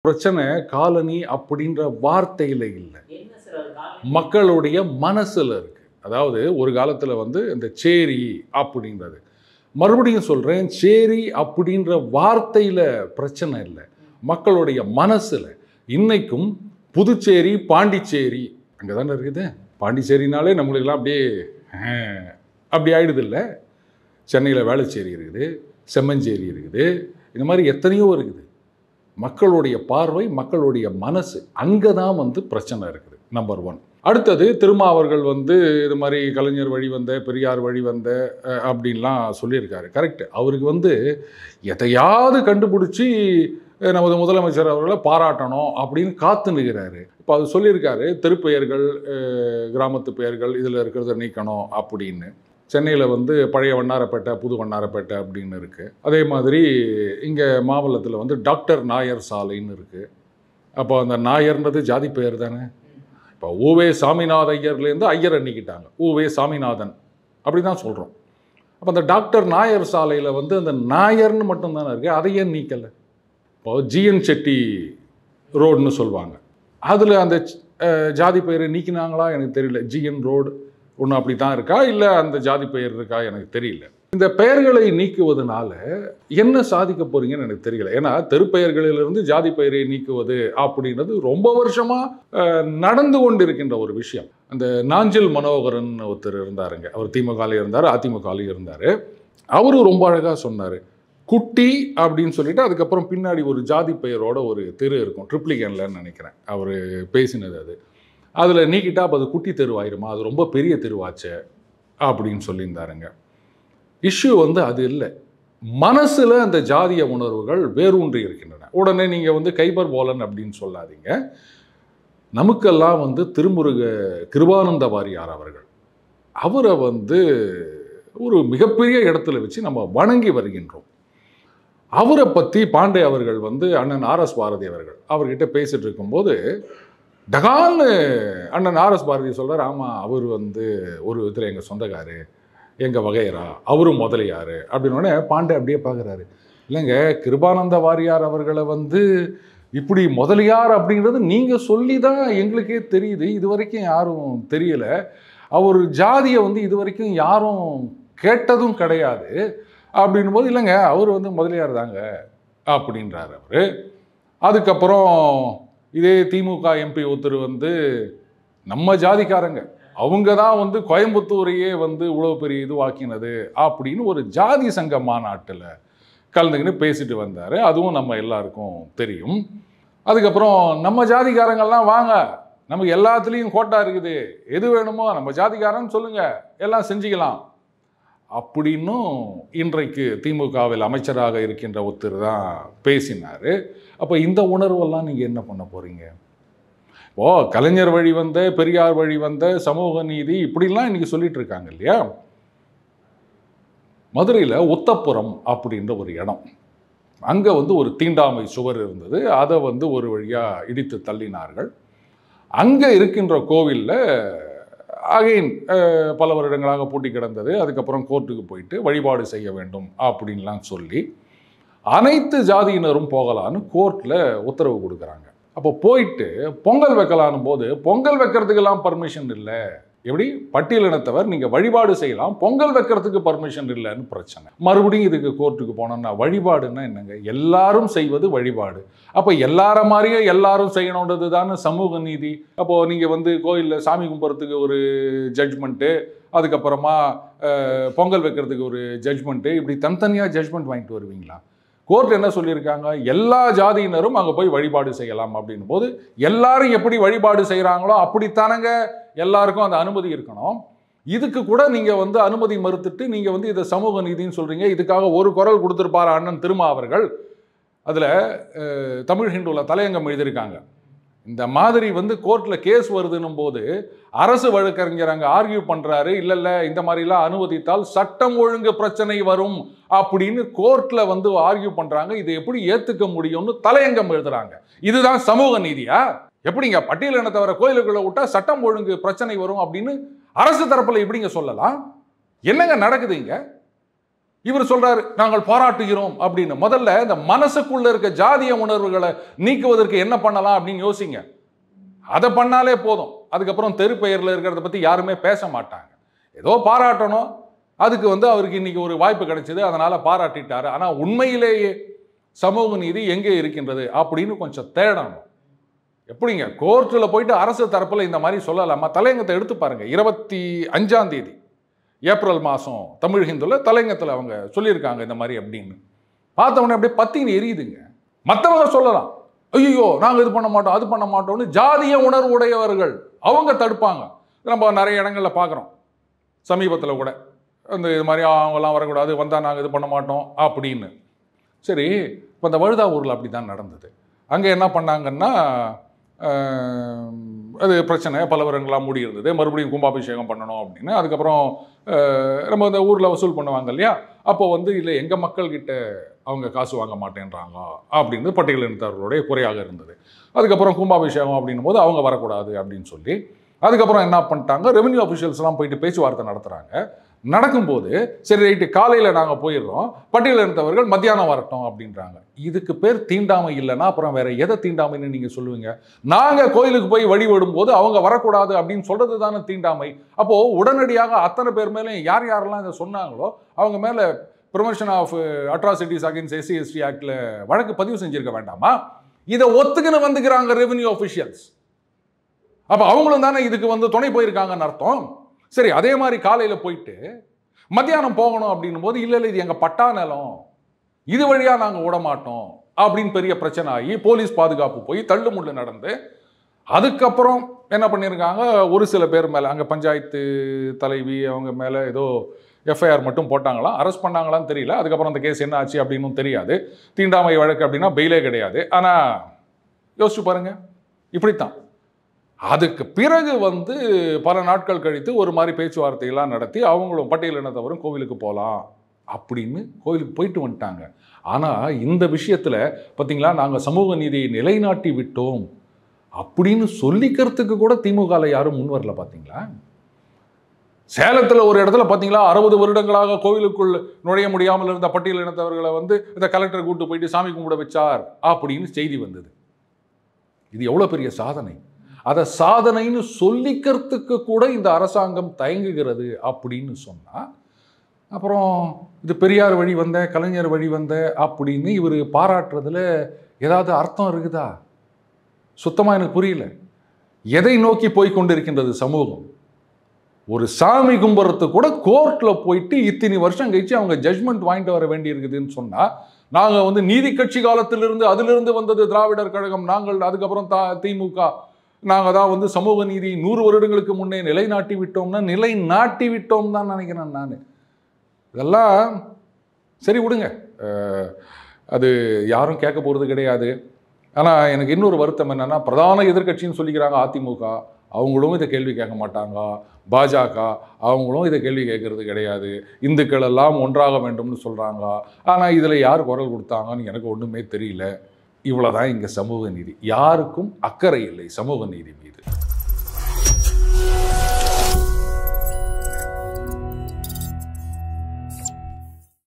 பிரச்சனை காலனி அப்படின்ற வார்த்தையில இல்லை, மக்களுடைய மனசுல இருக்கு. அதாவது ஒரு காலத்துல இந்த சேரி அப்படின்றது, மறுபடியும் சொல்றேன், சேரி அப்படின்ற வார்த்தையில பிரச்சனை இல்லை, மக்களுடைய மனசுல. இன்னைக்கும் புதுச்சேரி பாண்டிச்சேரி அங்கதானே இருக்குது. பாண்டிச்சேரினாலே நம்மளுக்கெல்லாம் அப்படியே அப்படி ஆயிடுது இல்லை. சென்னையில் வேளச்சேரி இருக்குது, செம்மஞ்சேரி இருக்குது, இந்த மாதிரி எத்தனையோ இருக்குது. மக்களுடைய பார்வை, மக்களுடைய மனசு, அங்கே தான் பிரச்சனை இருக்குது. நம்பர் 1. அடுத்தது திருமாவர்கள் இது மாதிரி கலைஞர் வழி வந்த, பெரியார் வழி வந்த அப்படின்லாம் சொல்லியிருக்காரு. கரெக்டு. அவருக்கு எதையாவது கண்டுபிடிச்சி நமது முதலமைச்சர் அவர்களை பாராட்டணும் அப்படின்னு காத்து நிற்கிறாரு. இப்போ அது சொல்லியிருக்காரு, தெருப்பெயர்கள், கிராமத்து பெயர்கள் இதில் இருக்கிறத நீக்கணும் அப்படின்னு. சென்னையில் பழைய வண்ணாரப்பேட்டை, புது வண்ணாரப்பேட்டை அப்படின்னு இருக்குது. அதே மாதிரி இங்கே மாவட்டத்தில் டாக்டர் நாயர் சாலைன்னு இருக்குது. அப்போ அந்த நாயர்ன்றது ஜாதி பெயர் தானே. இப்போ ஊவே சாமிநாத ஐயர்லேருந்து ஐயரை நீக்கிட்டாங்க, ஊவே சாமிநாதன் அப்படி தான் சொல்கிறோம். அப்போ அந்த டாக்டர் நாயர் சாலையில் அந்த நாயர்னு மட்டும்தானே இருக்குது, அதையே நீக்கலை. இப்போ ஜிஎன் செட்டி ரோடுன்னு சொல்லுவாங்க, அதில் அந்த ஜாதி பெயரை நீக்கினாங்களா எனக்கு தெரியல. ஜிஎன் ரோடு ஒன்று அப்படி தான் இருக்கா, இல்லை அந்த ஜாதி பெயர் இருக்கா எனக்கு தெரியல. இந்த பெயர்களை நீக்குவதனால என்ன சாதிக்க போறீங்கன்னு எனக்கு தெரியல. ஏன்னா தெருப்பெயர்களிலிருந்து ஜாதி பெயரை நீக்குவது அப்படின்றது ரொம்ப வருஷமா நடந்து கொண்டிருக்கின்ற ஒரு விஷயம். அந்த நாஞ்சில் மனோகரன் ஒருத்தர் இருந்தாருங்க, அவர் திமுகலையும் இருந்தார், அதிமுகலையும் இருந்தார். அவரும் ரொம்ப அழகாக சொன்னார், குட்டி அப்படின்னு சொல்லிட்டு அதுக்கப்புறம் பின்னாடி ஒரு ஜாதி பெயரோட ஒரு தெரு இருக்கும், ட்ரிப்ளிகன்லன்னு நினைக்கிறேன் அவர் பேசினது. அதில் நீக்கிட்டா அப்போ அது குட்டி தெருவாயிருமா, அது ரொம்ப பெரிய தெருவாச்சு அப்படின்னு சொல்லியிருந்தாருங்க. இஷ்யூ அது இல்லை, மனசில் அந்த ஜாதிய உணர்வுகள் வேரூன்றி இருக்கின்றன. உடனே நீங்கள் கைபர் போலன் அப்படின்னு சொல்லாதீங்க. நமக்கெல்லாம் திருமுருக கிருபானந்த வாரியார் அவர்கள், அவரை ஒரு மிகப்பெரிய இடத்துல வச்சு நம்ம வணங்கி வருகின்றோம். அவரை பற்றி பாண்டே அவர்கள் அண்ணன் ஆர்.எஸ். பாரதி அவர்கள் அவர்கிட்ட பேசிட்டு இருக்கும்போது டகால்னு அண்ணன் ஆர்.எஸ். பாரதி சொல்கிறார், ஆமாம் அவர் ஒரு விதத்தில் எங்கள் சொந்தக்காரு, எங்கள் வகையரா, அவரும் முதலியார் அப்படின்னோடனே பாண்டே அப்படியே பார்க்குறாரு. இல்லைங்க, கிருபானந்த வாரியார் அவர்களை இப்படி முதலியார் அப்படின்றது நீங்கள் சொல்லி தான் எங்களுக்கே தெரியுது, இது வரைக்கும் யாரும் தெரியலை. அவர் ஜாதியை இது வரைக்கும் யாரும் கேட்டதும் கிடையாது அப்படின்னும் போது, இல்லைங்க அவர் முதலியார் தாங்க அப்படின்றார் அவர். அதுக்கப்புறம் இதே திமுக எம்பி ஒருத்தர் நம்ம ஜாதிக்காரங்க, அவங்க தான் கோயம்புத்தூரையே இவ்வளோ பெரிய இதுவாக்கினது அப்படின்னு ஒரு ஜாதி சங்க மாநாட்டில் கலந்துக்கின்னு பேசிட்டு வந்தார். அதுவும் நம்ம எல்லாருக்கும் தெரியும். அதுக்கப்புறம் நம்ம ஜாதிக்காரங்கள்லாம் வாங்க, நமக்கு எல்லாத்துலேயும் கோட்டா இருக்குது, எது வேணுமோ நம்ம ஜாதிக்காரன்னு சொல்லுங்கள், எல்லாம் செஞ்சுக்கலாம் அப்படின்னும் இன்றைக்கு திமுகவில் அமைச்சராக இருக்கின்ற ஒருத்தர் தான் பேசினார். அப்போ இந்த உணர்வெல்லாம் நீங்கள் என்ன பண்ண போகிறீங்க? கலைஞர் வழி வந்த, பெரியார் வழி வந்த சமூக நீதி இப்படிலாம் இன்னைக்கு சொல்லிட்டு இருக்காங்க இல்லையா. மதுரையில் ஒத்தப்புறம் அப்படின்ற ஒரு இடம், அங்கே ஒரு தீண்டாமை சுவர் இருந்தது, அதை ஒரு வழியாக இடித்து தள்ளினார்கள். அங்கே இருக்கின்ற கோவிலில் அகைன் பல வருடங்களாக பூட்டி கிடந்தது. அதுக்கப்புறம் கோர்ட்டுக்கு போயிட்டு வழிபாடு செய்ய வேண்டும் அப்படின்லாம் சொல்லி அனைத்து ஜாதியினரும் போகலான்னு கோர்ட்டில் உத்தரவு கொடுக்குறாங்க. அப்போ போயிட்டு பொங்கல் வைக்கலான்னு போது பொங்கல் வைக்கிறதுக்கெல்லாம் பர்மிஷன் இல்லை. எப்படி பட்டியலினத்தவர் நீங்கள் வழிபாடு செய்யலாம், பொங்கல் வைக்கிறதுக்கு பர்மிஷன் இல்லைன்னு பிரச்சனை. மறுபடியும் இதுக்கு கோர்ட்டுக்கு போனோம்னா, வழிபாடுன்னா என்னங்க, எல்லாரும் செய்வது வழிபாடு. அப்போ எல்லார மாதிரியே எல்லாரும் செய்யணுன்றது தானே சமூக நீதி. அப்போது நீங்கள் கோயிலில் சாமி கும்பிட்றதுக்கு ஒரு ஜட்ஜ்மெண்ட்டு, அதுக்கப்புறமா பொங்கல் வைக்கிறதுக்கு ஒரு ஜட்ஜ்மெண்ட்டு, இப்படி தனித்தனியாக ஜட்ஜ்மெண்ட் வாங்கிட்டு வருவீங்களா? கோர்ட் என்ன சொல்லியிருக்காங்க, எல்லா ஜாதியினரும் அங்கே போய் வழிபாடு செய்யலாம் அப்படின்னும் போது எல்லாரும் எப்படி வழிபாடு செய்கிறாங்களோ அப்படித்தானங்க எல்லாருக்கும் அந்த அனுமதி இருக்கணும். இதுக்கு கூட நீங்கள் அனுமதி மறுத்துட்டு நீங்கள் இதை சமூக நீதினு சொல்கிறீங்க. இதுக்காக ஒரு குரல் கொடுத்துருப்பார் அண்ணன் திருமா அவர்கள். அதில் தமிழ் ஹிந்துவில் தலையங்கம் எழுதியிருக்காங்க. இந்த மாதிரி கோர்ட்டில் கேஸ் வருதுன்னும் போது அரசு வழக்கறிஞர் அங்கே ஆர்கியூ பண்ணுறாரு, இல்லை இந்த மாதிரிலாம் அனுமதித்தால் சட்டம் ஒழுங்கு பிரச்சனை வரும் அப்படின்னு கோர்ட்டில் ஆர்கியூ பண்ணுறாங்க. இதை எப்படி ஏற்றுக்க முடியும்னு தலையங்கம் எழுதுறாங்க. இதுதான் சமூக நீதியா? எப்படிங்க பட்டியலினத்தவரை கோயிலுக்குள்ள விட்டா சட்டம் ஒழுங்கு பிரச்சனை வரும் அப்படின்னு அரசு தரப்புல எப்படிங்க சொல்லலாம்? என்னங்க நடக்குது இங்க? இவர் சொல்றாரு நாங்கள் பாராட்டுகிறோம் அப்படின்னு. முதல்ல இந்த மனசுக்குள்ள இருக்க ஜாதிய உணர்வுகளை நீக்குவதற்கு என்ன பண்ணலாம் அப்படின்னு யோசிங்க. அதை பண்ணாலே போதும். அதுக்கப்புறம் தெரு பெயர்ல இருக்கிறத பத்தி யாருமே பேச மாட்டாங்க. ஏதோ பாராட்டணும், அதுக்கு அவருக்கு இன்னைக்கு ஒரு வாய்ப்பு கிடைச்சது, அதனால பாராட்டிட்டாரு. ஆனா உண்மையிலேயே சமூக நீதி எங்கே இருக்கின்றது அப்படின்னு கொஞ்சம் தேடணும். எப்படிங்க கோர்ட்டில் போயிட்டு அரசு தரப்புல இந்த மாதிரி சொல்லலாமா? தலையங்கத்தை எடுத்து பாருங்க. 25ஆம் தேதி ஏப்ரல் மாதம் தமிழ் ஹிந்துல தலையங்கத்தில் அவங்க சொல்லியிருக்காங்க இந்த மாதிரி அப்படின்னு. பார்த்தவொடனே அப்படியே பத்தின்னு எரியுதுங்க. மற்றவங்க சொல்லலாம், ஐயோ நாங்கள் இது பண்ண மாட்டோம் அது பண்ண மாட்டோம்னு. ஜாதிய உணர்வுடையவர்கள் அவங்க தடுப்பாங்க. நம்ம நிறைய இடங்களில் பார்க்குறோம். சமீபத்தில் கூட இது மாதிரி அவங்கெல்லாம் வரக்கூடாது, வந்தால் நாங்கள் இது பண்ண மாட்டோம் அப்படின்னு. சரி, இப்போ இந்த வழுதாவூரில் அப்படி தான் நடந்தது. அங்கே என்ன பண்ணாங்கன்னா, அது பிரச்சனை, பல வருடங்களாக மூடி இருந்தது. மறுபடியும் கும்பாபிஷேகம் பண்ணணும் அப்படின்னு. அதுக்கப்புறம் நம்ம இந்த ஊரில் வசூல் பண்ணுவாங்க இல்லையா, அப்போ இல்லை எங்கள் மக்கள்கிட்ட அவங்க காசு வாங்க மாட்டேன்றாங்க அப்படின்னு பட்டியலினத்தவர்களுடைய குறையாக இருந்தது. அதுக்கப்புறம் கும்பாபிஷேகம் அப்படின்னும் போது அவங்க வரக்கூடாது அப்படின்னு சொல்லி, அதுக்கப்புறம் என்ன பண்ணிட்டாங்க, ரெவென்யூ அஃபிஷியல்ஸ்லாம் போயிட்டு பேச்சுவார்த்தை நடத்துகிறாங்க. நடக்கும்போது சரி ரைட்டு காலையில் நாங்கள் போயிடுறோம், பட்டியலினத்தவர்கள் மத்தியானம் வரட்டும் அப்படின்றாங்க. இதுக்கு பேர் தீண்டாமை இல்லைன்னா அப்புறம் வேற எதை தீண்டாமைன்னு நீங்கள் சொல்லுவீங்க? நாங்கள் கோயிலுக்கு போய் வழிபடும் போது அவங்க வரக்கூடாது அப்படின்னு சொல்றது தானே தீண்டாமை. அப்போது உடனடியாக அத்தனை பேர் மேலேயும் யார் யாரெல்லாம் இதை சொன்னாங்களோ அவங்க மேலே promotion of atrocities against SC ST ஆக்டில் வழக்கு பதிவு செஞ்சிருக்க வேண்டாமா? இதை ஒத்துக்குன்னு வந்துக்கிறாங்க ரெவென்யூ அஃபிஷியல்ஸ். அப்போ அவங்களும் தானே இதுக்கு துணை போயிருக்காங்கன்னு அர்த்தம். சரி, அதே மாதிரி காலையில் போயிட்டு மத்தியானம் போகணும் அப்படின்னும் போது இல்லை இது எங்கள் பட்டா நிலம், இது வழியாக நாங்கள் விட மாட்டோம் அப்படின்னு பெரிய பிரச்சனை ஆகி போலீஸ் பாதுகாப்பு போய் தள்ளுமுள்ளு நடந்து, அதுக்கப்புறம் என்ன பண்ணியிருக்காங்க, ஒரு சில பேர் மேலே அங்கே பஞ்சாயத்து தலைவி அவங்க மேலே ஏதோ FIR மட்டும் போட்டாங்களாம். அரெஸ்ட் பண்ணாங்களான்னு தெரியல. அதுக்கப்புறம் அந்த கேஸ் என்ன ஆச்சு அப்படின்னு தெரியாது. தீண்டாமை வழக்கு அப்படின்னா பெயிலே கிடையாது. ஆனால் யோசிச்சு பாருங்க, இப்படித்தான். அதுக்கு பிறகு பல நாட்கள் கழித்து ஒரு மாதிரி பேச்சுவார்த்தையெல்லாம் நடத்தி அவங்களும் பட்டியலினத்தவரும் கோவிலுக்கு போகலாம் அப்படின்னு கோவிலுக்கு போயிட்டு வந்துட்டாங்க. ஆனால் இந்த விஷயத்தில் பார்த்தீங்களா, நாங்கள் சமூக நீதியை நிலைநாட்டி விட்டோம் அப்படின்னு சொல்லிக்கிறதுக்கு கூட திமுகவில் யாரும் முன் வரல. பார்த்தீங்களா, சேலத்தில் ஒரு இடத்துல பார்த்தீங்களா 60 வருடங்களாக கோவிலுக்குள் நுழைய முடியாமல் இருந்த பட்டியலினத்தவர்களை இந்த கலெக்டர் கூட்டு போயிட்டு சாமி கும்பிட வச்சார் அப்படின்னு செய்தி வந்தது. இது எவ்வளோ பெரிய சாதனை! அதை சாதனைன்னு சொல்லிக்கிறதுக்கு கூட இந்த அரசாங்கம் தயங்குகிறது அப்படின்னு சொன்னால், அப்புறம் இது பெரியார் வழி வந்த கலைஞர் வழி வந்த அப்படின்னு இவர் பாராட்டுறதுல ஏதாவது அர்த்தம் இருக்குதா? சுத்தமாக எனக்கு புரியல. எதை நோக்கி போய் கொண்டிருக்கின்றது சமூகம்? ஒரு சாமி கும்பிட்றதுக்கு கூட கோர்ட்டில் போயிட்டு இத்தனை வருஷம் கழிச்சு அவங்க ஜட்ஜ்மெண்ட் வாங்கிட்டு வர வேண்டி இருக்குதுன்னு சொன்னால், நாங்கள் நீதி கட்சி காலத்திலிருந்து அதிலிருந்து வந்தது திராவிடர் கழகம், நாங்கள் அதுக்கப்புறம் திமுக, நாங்கள் தான் சமூக நீதி 100 வருடங்களுக்கு முன்னே நிலைநாட்டி விட்டோம்னா நிலைநாட்டி விட்டோம் தான் நினைக்கிறேன் நான். இதெல்லாம் சரி விடுங்க, அது யாரும் கேட்க போகிறது கிடையாது. ஆனால் எனக்கு இன்னொரு வருத்தம் என்னென்னா, பிரதான எதிர்கட்சின்னு சொல்லிக்கிறாங்க அதிமுக, அவங்களும் இதை கேள்வி கேட்க மாட்டாங்க. பாஜக அவங்களும் இதை கேள்வி கேட்கறது கிடையாது. இந்துக்கள் எல்லாம் ஒன்றாக வேண்டும்னு சொல்கிறாங்க. ஆனால் இதில் யார் குரல் கொடுத்தாங்கன்னு எனக்கு ஒன்றுமே தெரியல. இவ்வளோதான் இங்கே சமூக நீதி. யாருக்கும் அக்கறை இல்லை சமூக நீதி மீது.